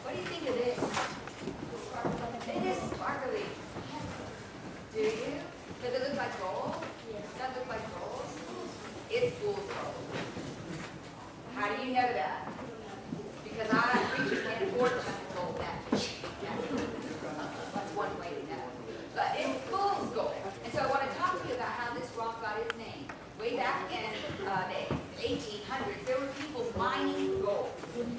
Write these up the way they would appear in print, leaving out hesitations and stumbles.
What do you think of this? It is sparkly. Do you? Does it look like gold? Does that look like gold? It's fool's gold. How do you know that? Because preachers can't afford to have gold that. That's one way to know. But it's fool's gold. And so I want to talk to you about how this rock got its name. Way back in the 1800s, there were people mining gold.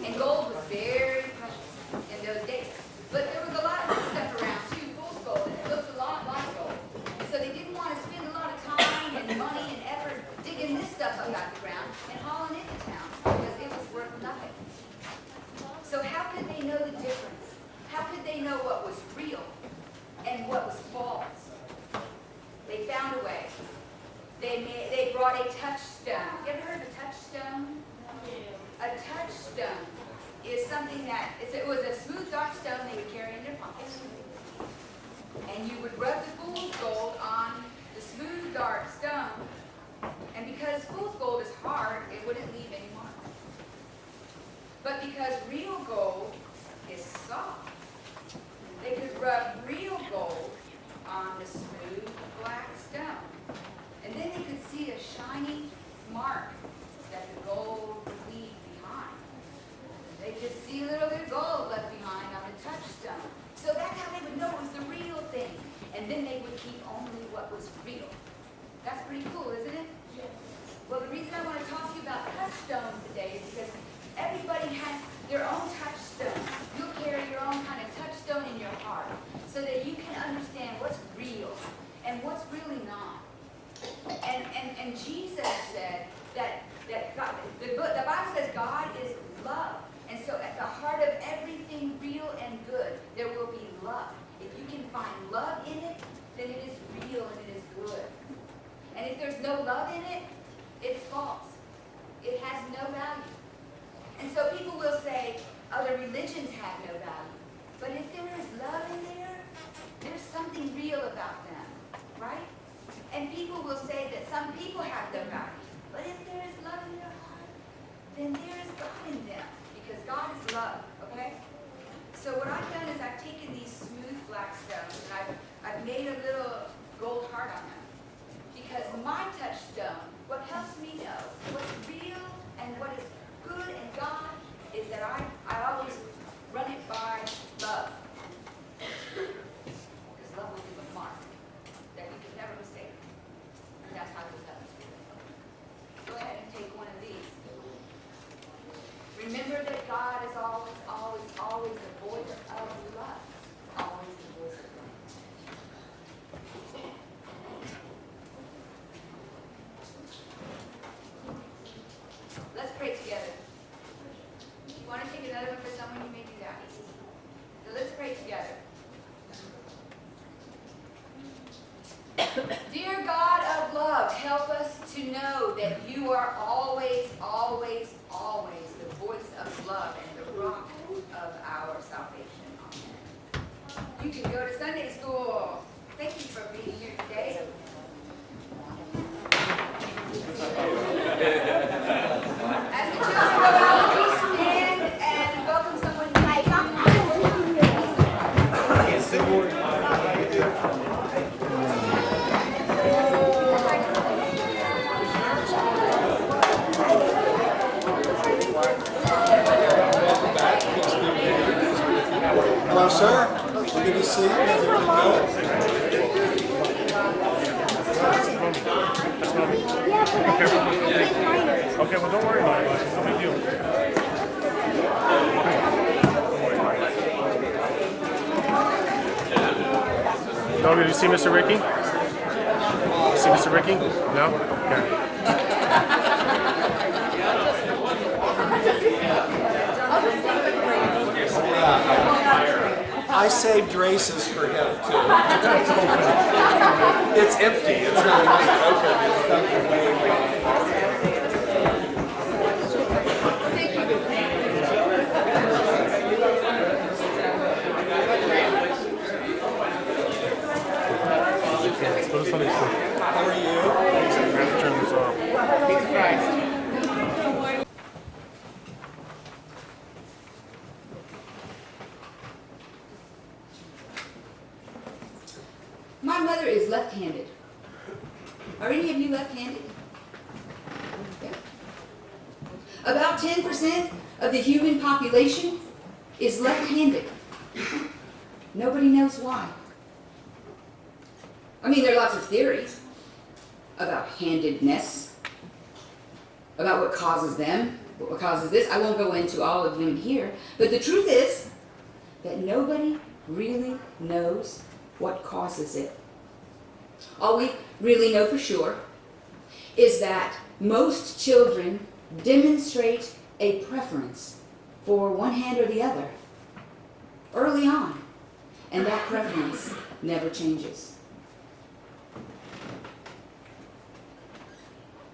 And gold was very precious in those days. But there was a lot of this stuff around too, fool's gold, and it looked a lot like gold. And so they didn't want to spend a lot of time and money and effort digging this stuff up out the ground and hauling it to town because it was worth nothing. So how could they know the difference? How could they know what was real and what was false? They found a way. They brought a touchstone. You ever heard of a touchstone? A touchstone is something that, it was a smooth dark stone they would carry in their pockets. And you would rub the fool's gold on the smooth dark stone. And because fool's gold is hard, it wouldn't leave any mark. But because real gold is soft, they could rub real gold on the smooth black stone. And then they could see a shiny mark that the gold would leave behind. They could see a little bit of gold left behind on the touchstone. So that's how they would know it was the real thing. And then they would keep only what was real. That's pretty cool, isn't it? Yes. Well, the reason I want to talk to you about touchstones today is because everybody has their own touchstone. You'll carry your own kind of touchstone in your heart so that you can understand what's real and what's really not. And Jesus said that God, the Bible says God is love. And so at the heart of everything real and good, there will be love. If you can find love in it, then it is real and it is good. And if there's no love in it, it's false. It has no value. And so people will say other religions have no value. But if there is love in there, there's something real about them, right? And people will say that some people have no value. But if there is love in their heart, then there is God in them. Because God is love, okay? So what I've done is I've taken these smooth black stones and I've made a little gold heart on them. Because my touchstone, what helps me know what's real and what is good in God is that I always run it by love. Because love will leave a mark that you can never mistake. And that's how this happens. Go ahead and take one of these. Remember that God is always, always, always the voice of love. Always the voice of love. Let's pray together. If you want to take another one for someone, you may do that. So let's pray together. Dear God of love, help us to know that you are always, always, always the voice of love and the rock of our salvation. Amen. You can go to Sunday school. Thank you for being here today. As the children go out, please stand and welcome someone new. Hello, sir. Good to see you. How's everything going? Okay, well, don't worry about it. It's no big deal. Dog, did you see Mr. Ricky? See Mr. Ricky? No? Okay. I saved races for him, too. It's empty. It's not like open. It's nothing way. How are you? Turn this off. my mother is left-handed. Are any of you left-handed? Yeah. About 10% of the human population is left-handed. Nobody knows why. I mean, there are lots of theories about handedness, about what causes them, what causes this. I won't go into all of them here, but the truth is that nobody really knows what causes it. All we really know for sure is that most children demonstrate a preference for one hand or the other early on, and that preference never changes.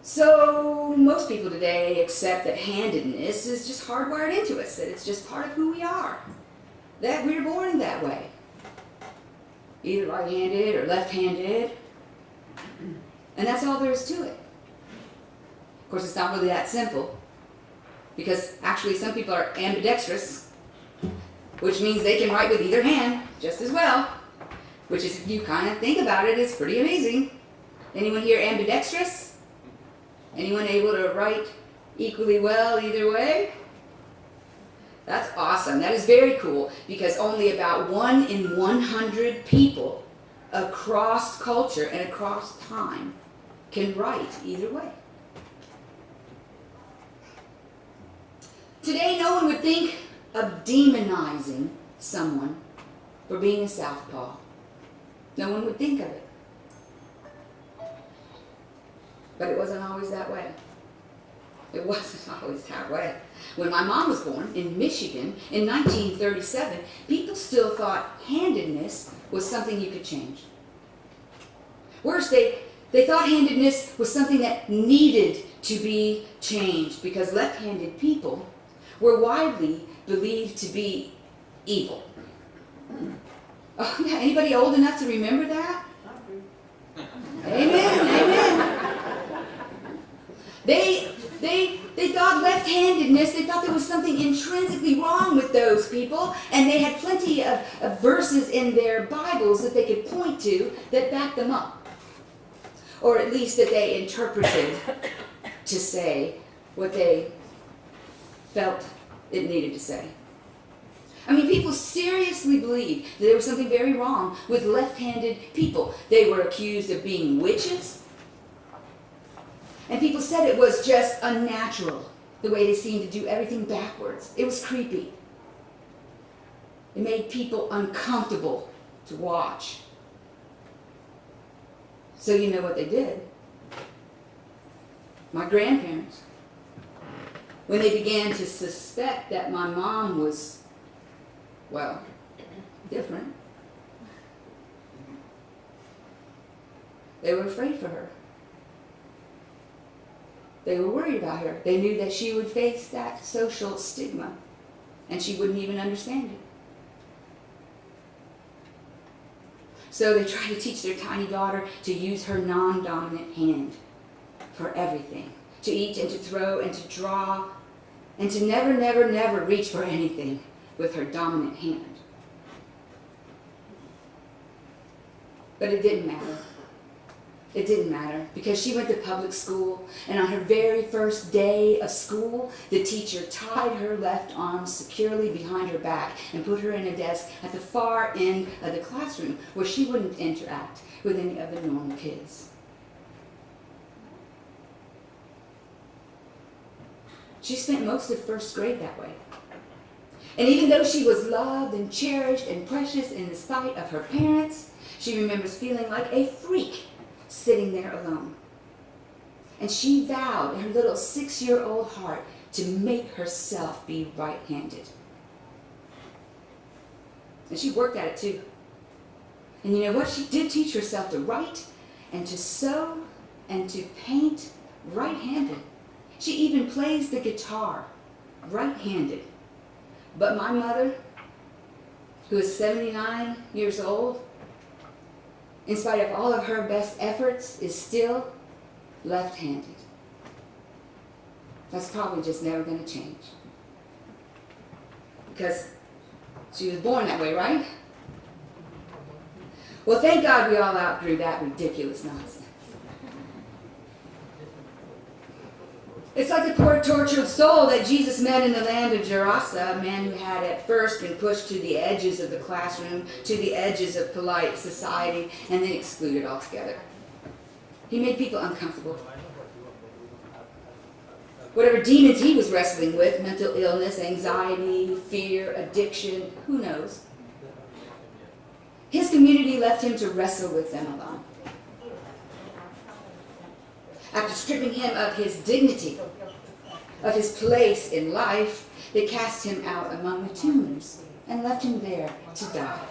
So most people today accept that handedness is just hardwired into us, that it's just part of who we are, that we're born that way, either right-handed or left-handed, and that's all there is to it. Of course, it's not really that simple, because actually some people are ambidextrous, which means they can write with either hand just as well, which is, if you kind of think about it, is pretty amazing. Anyone here ambidextrous? Anyone able to write equally well either way? That's awesome. That is very cool, because only about 1 in 100 people across culture and across time can write either way. Today, no one would think of demonizing someone for being a southpaw. No one would think of it. But it wasn't always that way. It wasn't always that way. When my mom was born in Michigan in 1937, people still thought handedness was something you could change. Worse, they thought handedness was something that needed to be changed, because left-handed people were widely believed to be evil. Oh, yeah, anybody old enough to remember that? Amen, amen. They thought left-handedness, they thought there was something intrinsically wrong with those people, and they had plenty of verses in their Bibles that they could point to that backed them up. Or at least that they interpreted to say what they felt it needed to say. I mean, people seriously believed that there was something very wrong with left-handed people. They were accused of being witches. And people said it was just unnatural, the way they seemed to do everything backwards. It was creepy. It made people uncomfortable to watch. So you know what they did. My grandparents, when they began to suspect that my mom was, well, different, they were afraid for her. They were worried about her. They knew that she would face that social stigma, and she wouldn't even understand it. So they tried to teach their tiny daughter to use her non-dominant hand for everything. To eat and to throw and to draw, and to never, never, never reach for anything with her dominant hand. But it didn't matter. It didn't matter, because she went to public school, and on her very first day of school, the teacher tied her left arm securely behind her back and put her in a desk at the far end of the classroom where she wouldn't interact with any of the normal kids. She spent most of first grade that way. And even though she was loved and cherished and precious in the sight of her parents, she remembers feeling like a freak sitting there alone. And she vowed in her little 6-year-old heart to make herself be right-handed. And she worked at it too. And you know what? She did teach herself to write and to sew and to paint right-handed. She even plays the guitar right-handed. But my mother, who is 79 years old, in spite of all of her best efforts, is still left-handed. That's probably just never going to change. Because she was born that way, right? Well, thank God we all outgrew that ridiculous nonsense. It's like the poor tortured soul that Jesus met in the land of Gerasa, a man who had at first been pushed to the edges of the classroom, to the edges of polite society, and then excluded altogether. He made people uncomfortable. Whatever demons he was wrestling with, mental illness, anxiety, fear, addiction, who knows? His community left him to wrestle with them alone. After stripping him of his dignity, of his place in life, they cast him out among the tombs and left him there to die.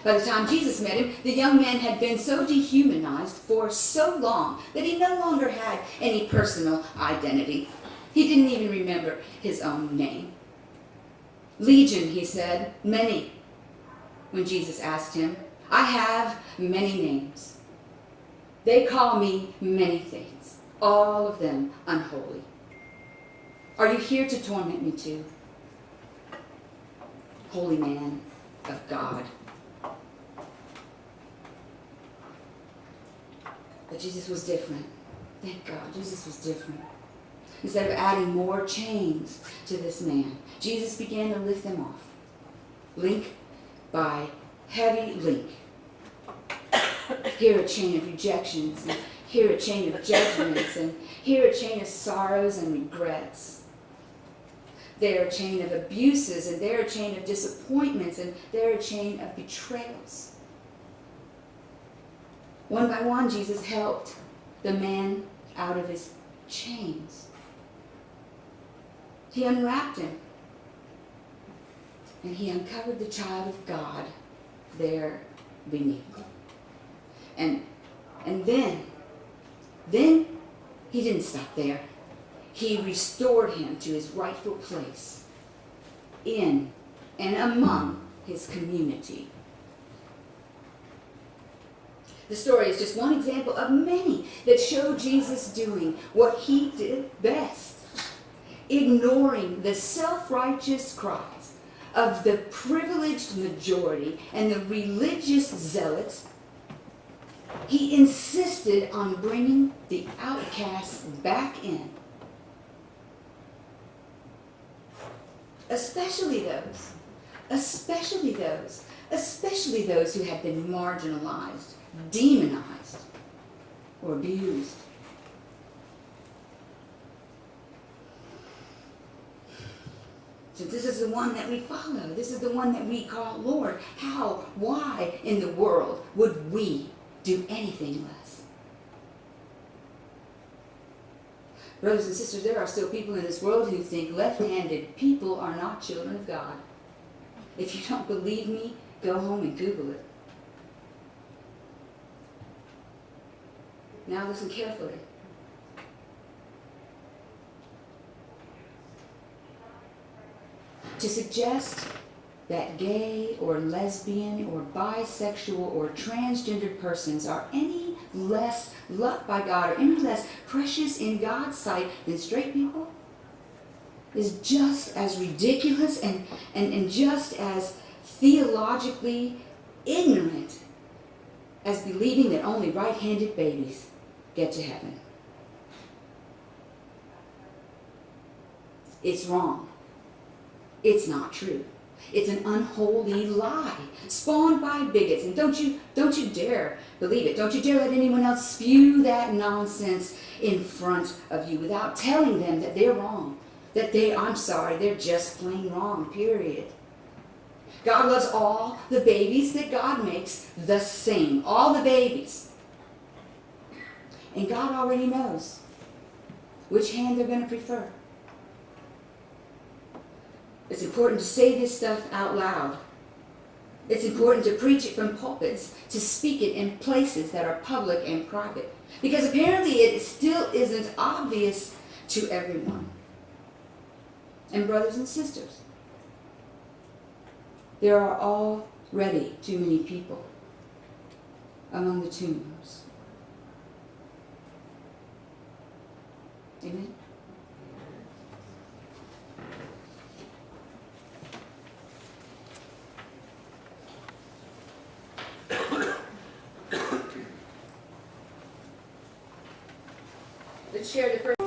By the time Jesus met him, the young man had been so dehumanized for so long that he no longer had any personal identity. He didn't even remember his own name. Legion, he said, many. When Jesus asked him, I have many names. They call me many things, all of them unholy. Are you here to torment me too? Holy man of God. But Jesus was different. Thank God, Jesus was different. Instead of adding more chains to this man, Jesus began to lift them off. Link by heavy link. Here a chain of rejections, and here a chain of judgments, and here a chain of sorrows and regrets. There a chain of abuses, and there a chain of disappointments, and there a chain of betrayals. One by one, Jesus helped the man out of his chains. He unwrapped him, and he uncovered the child of God there beneath. And then he didn't stop there. He restored him to his rightful place in and among his community. The story is just one example of many that show Jesus doing what he did best, ignoring the self-righteous cries of the privileged majority and the religious zealots. He insisted on bringing the outcasts back in, especially those who had been marginalized, demonized, or abused. So this is the one that we follow. This is the one that we call Lord. How, why in the world would we do anything less? Brothers and sisters, there are still people in this world who think left-handed people are not children of God. If you don't believe me, go home and Google it. Now listen carefully. To suggest that gay or lesbian or bisexual or transgendered persons are any less loved by God or any less precious in God's sight than straight people is just as ridiculous and just as theologically ignorant as believing that only right-handed babies get to heaven. It's wrong. It's not true. It's an unholy lie spawned by bigots. And don't you dare believe it. Don't you dare let anyone else spew that nonsense in front of you without telling them that they're wrong. I'm sorry, they're just plain wrong, period. God loves all the babies that God makes the same. All the babies. And God already knows which hand they're going to prefer. It's important to say this stuff out loud. It's important to preach it from pulpits, to speak it in places that are public and private. Because apparently it still isn't obvious to everyone. And brothers and sisters, there are already too many people among the tombs. Amen? share the first